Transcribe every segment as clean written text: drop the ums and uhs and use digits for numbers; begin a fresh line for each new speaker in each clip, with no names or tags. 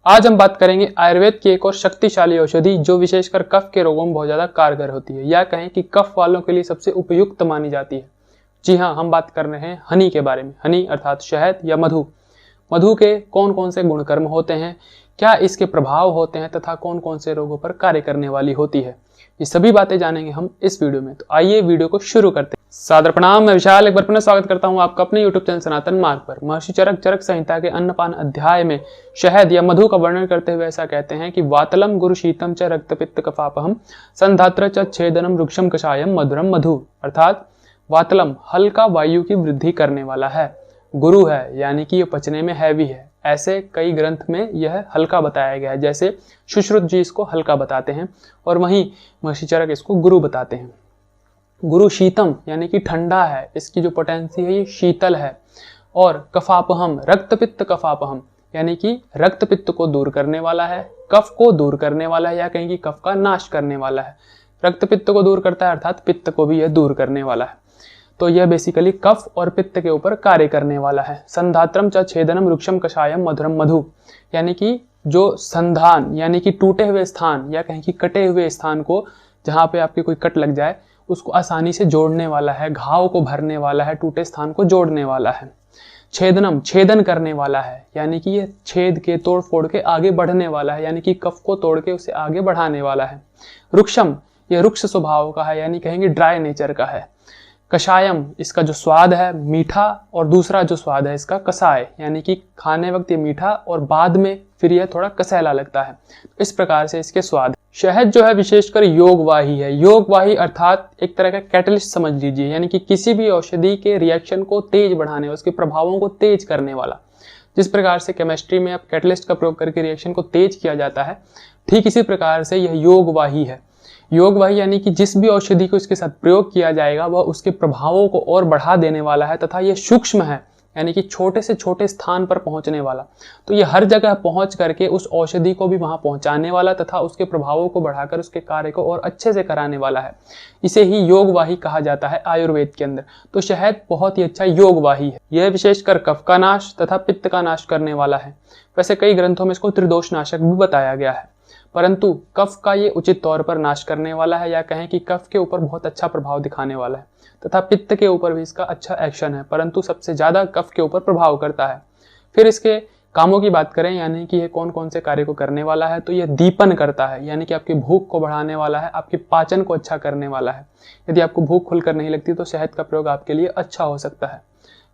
आज हम बात करेंगे आयुर्वेद की एक और शक्तिशाली औषधि जो विशेषकर कफ के रोगों में बहुत ज्यादा कारगर होती है, या कहें कि कफ वालों के लिए सबसे उपयुक्त मानी जाती है। जी हाँ, हम बात कर रहे हैं हनी के बारे में। हनी अर्थात शहद या मधु। मधु के कौन कौन से गुणकर्म होते हैं, क्या इसके प्रभाव होते हैं तथा कौन कौन से रोगों पर कार्य करने वाली होती है, ये सभी बातें जानेंगे हम इस वीडियो में। तो आइए वीडियो को शुरू करते हैं। सादर प्रणाम, मैं विशाल एक बार पुनः स्वागत करता हूं आपका अपने यूट्यूब चैनल सनातन मार्ग पर। महर्षि चरक चरक संहिता के अन्नपान अध्याय में शहद या मधु का वर्णन करते हुए ऐसा कहते हैं कि वातलम गुरु शीतम च रक्तपित्त कफापहम संधात्र च छेदनम रुक्षम कषायम मधुरम मधु। अर्थात वातलम हल्का वायु की वृद्धि करने वाला है, गुरु है यानी कि ये पचने में हैवी है। ऐसे कई ग्रंथ में यह हल्का बताया गया है, जैसे सुश्रुत जी इसको हल्का बताते हैं और वहीं महर्षि चरक इसको गुरु बताते हैं। गुरु शीतम यानी कि ठंडा है, इसकी जो पोटेंसी है ये शीतल है। और कफापहम रक्तपित्त कफापहम यानी कि रक्तपित्त को दूर करने वाला है, कफ को दूर करने वाला है, या कहें कि कफ का नाश करने वाला है। रक्तपित्त को दूर करता है अर्थात पित्त को भी यह दूर करने वाला है। तो यह बेसिकली कफ और पित्त के ऊपर कार्य करने वाला है। संधात्रम च छेदनम रुक्षम कषायम मधुरम मधु यानी कि जो संधान यानी कि टूटे हुए स्थान या कहें कि कटे हुए स्थान को, जहां पे आपके कोई कट लग जाए उसको आसानी से जोड़ने वाला है, घाव को भरने वाला है, टूटे स्थान को जोड़ने वाला है। छेदनम छेदन करने वाला है यानी कि ये छेद के तोड़ फोड़ के आगे बढ़ने वाला है, यानी कि कफ को तोड़ के उसे आगे बढ़ाने वाला है। रुक्षम ये रुक्ष स्वभाव का है, यानी कहेंगे ड्राई नेचर का है। कषायम इसका जो स्वाद है मीठा, और दूसरा जो स्वाद है इसका कसाय, यानी कि खाने वक्त ये मीठा और बाद में फिर यह थोड़ा कसैला लगता है। इस प्रकार से इसके स्वाद। शहद जो है विशेषकर योगवाही है। योगवाही अर्थात एक तरह का कैटलिस्ट समझ लीजिए, यानी कि किसी भी औषधि के रिएक्शन को तेज बढ़ाने, उसके प्रभावों को तेज करने वाला। जिस प्रकार से केमिस्ट्री में अब कैटलिस्ट का प्रयोग करके रिएक्शन को तेज किया जाता है, ठीक इसी प्रकार से यह योगवाही है। योगवाही यानी कि जिस भी औषधि को इसके साथ प्रयोग किया जाएगा वह उसके प्रभावों को और बढ़ा देने वाला है, तथा यह सूक्ष्म है यानी कि छोटे से छोटे स्थान पर पहुंचने वाला। तो ये हर जगह पहुंच करके उस औषधि को भी वहां पहुंचाने वाला तथा उसके प्रभावों को बढ़ाकर उसके कार्य को और अच्छे से कराने वाला है। इसे ही योगवाही कहा जाता है आयुर्वेद के अंदर। तो शहद बहुत ही अच्छा योगवाही है। यह विशेषकर कफ का नाश तथा पित्त का नाश करने वाला है। वैसे कई ग्रंथों में इसको त्रिदोष नाशक भी बताया गया है, परंतु कफ का ये उचित तौर पर नाश करने वाला है, या कहें कि कफ के ऊपर बहुत अच्छा प्रभाव दिखाने वाला है, तथा पित्त के ऊपर भी इसका अच्छा एक्शन है, परंतु सबसे ज्यादा कफ के ऊपर प्रभाव करता है। फिर इसके कामों की बात करें, यानी कि ये कौन कौन से कार्य को करने वाला है, तो यह दीपन करता है, यानी कि आपकी भूख को बढ़ाने वाला है, आपके पाचन को अच्छा करने वाला है। यदि आपको भूख खुलकर नहीं लगती तो शहद का प्रयोग आपके लिए अच्छा हो सकता है।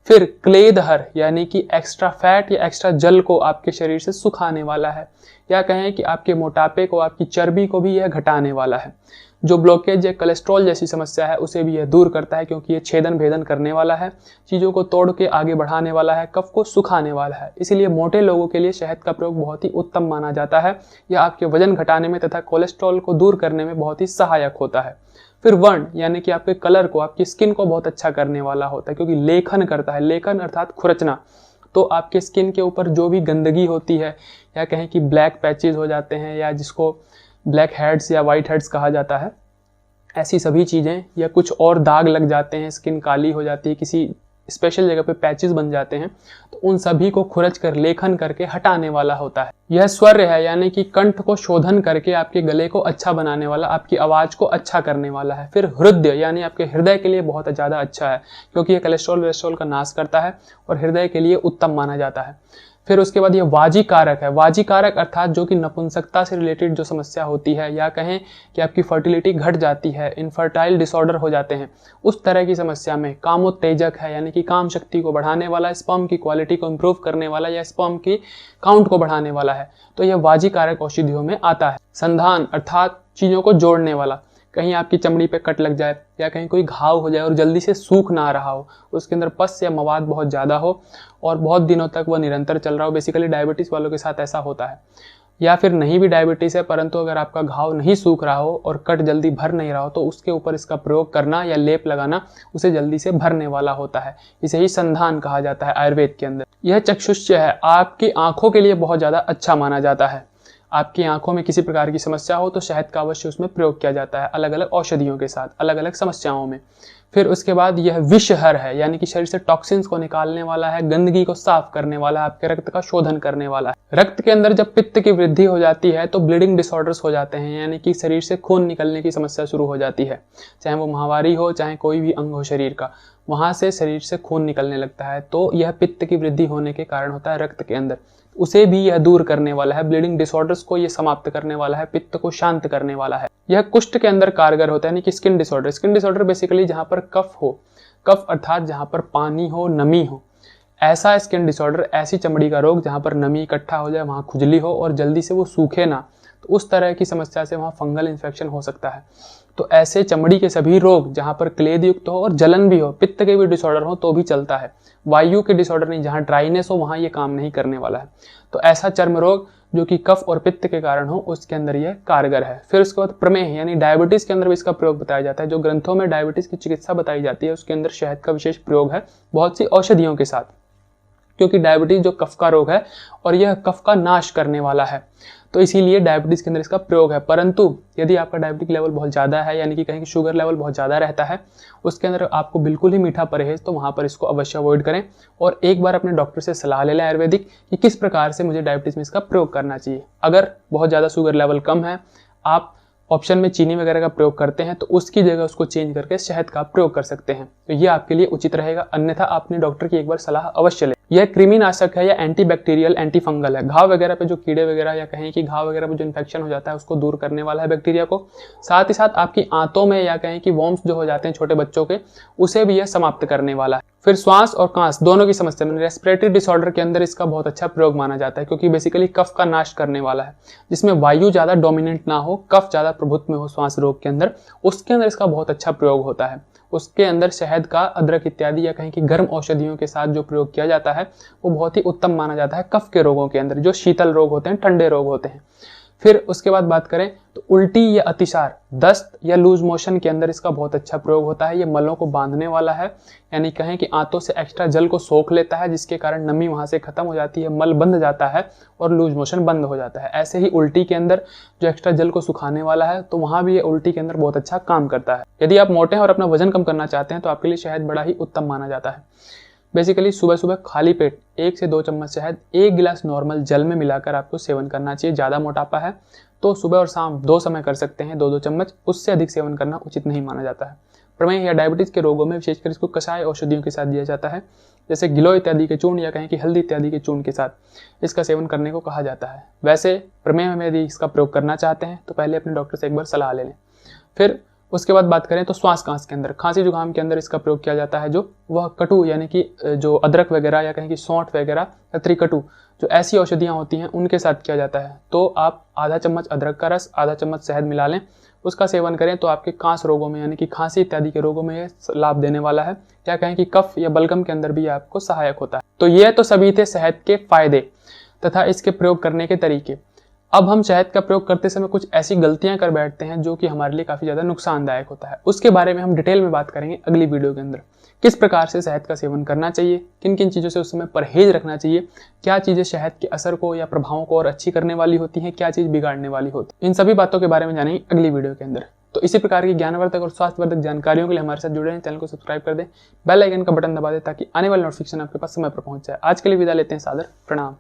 फिर क्लेदहर यानी कि एक्स्ट्रा फैट या एक्स्ट्रा जल को आपके शरीर से सुखाने वाला है, या कहें कि आपके मोटापे को, आपकी चर्बी को भी यह घटाने वाला है। जो ब्लॉकेज या कोलेस्ट्रॉल जैसी समस्या है उसे भी यह दूर करता है, क्योंकि यह छेदन भेदन करने वाला है, चीजों को तोड़ के आगे बढ़ाने वाला है, कफ को सुखाने वाला है। इसीलिए मोटे लोगों के लिए शहद का प्रयोग बहुत ही उत्तम माना जाता है। यह आपके वजन घटाने में तथा कोलेस्ट्रॉल को दूर करने में बहुत ही सहायक होता है। फिर वर्ण यानी कि आपके कलर को, आपकी स्किन को बहुत अच्छा करने वाला होता है, क्योंकि लेखन करता है। लेखन अर्थात खुरचना। तो आपके स्किन के ऊपर जो भी गंदगी होती है, या कहें कि ब्लैक पैचेस हो जाते हैं, या जिसको ब्लैक हेड्स या वाइट हेड्स कहा जाता है, ऐसी सभी चीजें, या कुछ और दाग लग जाते हैं, स्किन काली हो जाती है, किसी स्पेशल जगह पे पैचेस बन जाते हैं, तो उन सभी को खुरच कर लेखन करके हटाने वाला होता है। यह स्वर है यानी कि कंठ को शोधन करके आपके गले को अच्छा बनाने वाला, आपकी आवाज को अच्छा करने वाला है। फिर हृदय यानी आपके हृदय के लिए बहुत ज्यादा अच्छा है, क्योंकि यह कोलेस्ट्रॉल का नाश करता है और हृदय के लिए उत्तम माना जाता है। फिर उसके बाद ये वाजी कारक है। वाजी कारक अर्थात जो कि नपुंसकता से रिलेटेड जो समस्या होती है, या कहें कि आपकी फर्टिलिटी घट जाती है, इनफर्टाइल डिसऑर्डर हो जाते हैं, उस तरह की समस्या में कामोत्तेजक है, यानी कि काम शक्ति को बढ़ाने वाला, स्पर्म की क्वालिटी को इंप्रूव करने वाला, या स्पर्म की काउंट को बढ़ाने वाला है। तो यह वाजी कारक औषधियों में आता है। संधान अर्थात चीजों को जोड़ने वाला। कहीं आपकी चमड़ी पे कट लग जाए, या कहीं कोई घाव हो जाए और जल्दी से सूख ना रहा हो, उसके अंदर पस या मवाद बहुत ज़्यादा हो और बहुत दिनों तक वह निरंतर चल रहा हो, बेसिकली डायबिटीज़ वालों के साथ ऐसा होता है। या फिर नहीं भी डायबिटीज़ है, परंतु अगर आपका घाव नहीं सूख रहा हो और कट जल्दी भर नहीं रहा हो, तो उसके ऊपर इसका प्रयोग करना या लेप लगाना उसे जल्दी से भरने वाला होता है। इसे ही संधान कहा जाता है आयुर्वेद के अंदर। यह चक्षुष्य है, आपकी आंखों के लिए बहुत ज़्यादा अच्छा माना जाता है। आपकी आंखों में किसी प्रकार की समस्या हो तो शहद का अवश्य उसमें प्रयोग किया जाता है, अलग अलग औषधियों के साथ अलग अलग समस्याओं में। फिर उसके बाद यह विषहर है, यानी कि शरीर से टॉक्सिन्स को निकालने वाला है, गंदगी को साफ करने वाला है, आपके रक्त का शोधन करने वाला है। रक्त के अंदर जब पित्त की वृद्धि हो जाती है तो ब्लीडिंग डिसऑर्डर्स हो जाते हैं, यानी कि शरीर से खून निकलने की समस्या शुरू हो जाती है। चाहे वो माहवारी हो, चाहे कोई भी अंग हो शरीर का, वहां से शरीर से खून निकलने लगता है। तो यह पित्त की वृद्धि होने के कारण होता है रक्त के अंदर, उसे भी यह दूर करने वाला है। ब्लीडिंग डिसऑर्डर्स को यह समाप्त करने वाला है, पित्त को शांत करने वाला है। यह कुष्ठ के अंदर कारगर होता है, यानी कि skin disorder. Skin disorder basically जहां पर कफ हो, कफ अर्थात जहां पर पानी हो, नमी हो, ऐसा स्किन डिसऑर्डर, ऐसी चमड़ी का रोग जहां पर नमी इकट्ठा हो जाए, वहां खुजली हो और जल्दी से वो सूखे ना, तो उस तरह की समस्या से वहां फंगल इन्फेक्शन हो सकता है। तो ऐसे चमड़ी के सभी रोग जहां पर क्लेद युक्त हो और जलन भी हो, पित्त के भी डिसऑर्डर हो तो भी चलता है। वायु के डिसऑर्डर नहीं, जहां ड्राइनेस हो वहां ये काम नहीं करने वाला है। तो ऐसा चर्म रोग जो कि कफ और पित्त के कारण हो, उसके अंदर यह कारगर है। फिर उसके बाद प्रमेह, यानी डायबिटीज के अंदर भी इसका प्रयोग बताया जाता है। जो ग्रंथों में डायबिटीज की चिकित्सा बताई जाती है उसके अंदर शहद का विशेष प्रयोग है, बहुत सी औषधियों के साथ, क्योंकि डायबिटीज जो कफ का रोग है और यह कफ का नाश करने वाला है, तो इसीलिए डायबिटीज के अंदर इसका प्रयोग है। परंतु यदि आपका डायबिटिक लेवल बहुत ज़्यादा है, यानी कि कहीं की शुगर लेवल बहुत ज़्यादा रहता है, उसके अंदर आपको बिल्कुल ही मीठा परहेज, तो वहाँ पर इसको अवश्य अवॉइड करें और एक बार अपने डॉक्टर से सलाह ले लें आयुर्वेदिक कि किस प्रकार से मुझे डायबिटीज में इसका प्रयोग करना चाहिए। अगर बहुत ज़्यादा शुगर लेवल कम है, आप ऑप्शन में चीनी वगैरह का प्रयोग करते हैं, तो उसकी जगह उसको चेंज करके शहद का प्रयोग कर सकते हैं, तो ये आपके लिए उचित रहेगा। अन्यथा अपने डॉक्टर की एक बार सलाह अवश्य लें। यह कृमिनाशक है या एंटीबैक्टीरियल, एंटी फंगल है। घाव वगैरह पे जो कीड़े वगैरह या कहें कि घाव वगैरह पे जो इन्फेक्शन हो जाता है उसको दूर करने वाला है बैक्टीरिया को। साथ ही साथ आपकी आंतों में या कहें कि वॉर्म्स जो हो जाते हैं छोटे बच्चों के, उसे भी यह समाप्त करने वाला है। फिर श्वास और कांस दोनों की समस्या में, रेस्पिरेटरी डिसऑर्डर के अंदर इसका बहुत अच्छा प्रयोग माना जाता है, क्योंकि बेसिकली कफ का नाश करने वाला है, जिसमें वायु ज्यादा डोमिनेंट ना हो, कफ ज्यादा प्रभुत्व में हो श्वास रोग के अंदर, उसके अंदर इसका बहुत अच्छा प्रयोग होता है। उसके अंदर शहद का, अदरक इत्यादि या कहीं की गर्म औषधियों के साथ जो प्रयोग किया जाता है वो बहुत ही उत्तम माना जाता है कफ के रोगों के अंदर, जो शीतल रोग होते हैं, ठंडे रोग होते हैं। फिर उसके बाद बात करें तो उल्टी या अतिसार, दस्त या लूज मोशन के अंदर इसका बहुत अच्छा प्रयोग होता है। ये मलों को बांधने वाला है, यानी कहें कि आंतों से एक्स्ट्रा जल को सोख लेता है, जिसके कारण नमी वहां से खत्म हो जाती है, मल बंध जाता है और लूज मोशन बंद हो जाता है। ऐसे ही उल्टी के अंदर जो एक्स्ट्रा जल को सुखाने वाला है, तो वहां भी ये उल्टी के अंदर बहुत अच्छा काम करता है। यदि आप मोटे हैं और अपना वजन कम करना चाहते हैं तो आपके लिए शहद बड़ा ही उत्तम माना जाता है। बेसिकली सुबह सुबह खाली पेट 1 से 2 चम्मच शहद 1 गिलास नॉर्मल जल में मिलाकर आपको सेवन करना चाहिए। ज़्यादा मोटापा है तो सुबह और शाम 2 समय कर सकते हैं, 2-2 चम्मच, उससे अधिक सेवन करना उचित नहीं माना जाता है। प्रमेह या डायबिटीज के रोगों में विशेषकर इसको कषाय औषधियों के साथ दिया जाता है, जैसे गिलोय इत्यादि के चूर्ण या कहें कि हल्दी इत्यादि के चूर्ण के साथ इसका सेवन करने को कहा जाता है। वैसे प्रमेह में यदि इसका प्रयोग करना चाहते हैं तो पहले अपने डॉक्टर से एक बार सलाह ले लें। फिर उसके बाद बात करें तो श्वास कांस के अंदर, खांसी जुकाम के अंदर इसका प्रयोग किया जाता है, जो वह कटु यानी कि जो अदरक वगैरह या कहें कि सौंठ वगैरह या त्रिकटु, जो ऐसी औषधियां होती हैं उनके साथ किया जाता है। तो आप आधा चम्मच अदरक का रस, आधा चम्मच शहद मिला लें, उसका सेवन करें तो आपके कांस रोगों में यानी कि खांसी इत्यादि के रोगों में ये लाभ देने वाला है। या कहें कि कफ या बलगम के अंदर भी आपको सहायक होता है। तो ये तो सभी थे शहद के फायदे तथा इसके प्रयोग करने के तरीके। अब हम शहद का प्रयोग करते समय कुछ ऐसी गलतियां कर बैठते हैं जो कि हमारे लिए काफी ज्यादा नुकसानदायक होता है। उसके बारे में हम डिटेल में बात करेंगे अगली वीडियो के अंदर। किस प्रकार से शहद का सेवन करना चाहिए, किन किन चीजों से उस समय परहेज रखना चाहिए, क्या चीजें शहद के असर को या प्रभावों को और अच्छी करने वाली होती हैं, क्या चीज बिगाड़ने वाली होती है, इन सभी बातों के बारे में जानेंगे अगली वीडियो के अंदर। तो इसी प्रकार की ज्ञानवर्धक और स्वास्थ्यवर्धक जानकारियों के लिए हमारे साथ जुड़े हैं, चैनल को सब्सक्राइब कर दें, बेल आइकन का बटन दबा दें ताकि आने वाली नोटिफिकेशन आपके पास समय पर पहुंच जाए। आज के लिए विदा लेते हैं, सादर प्रणाम।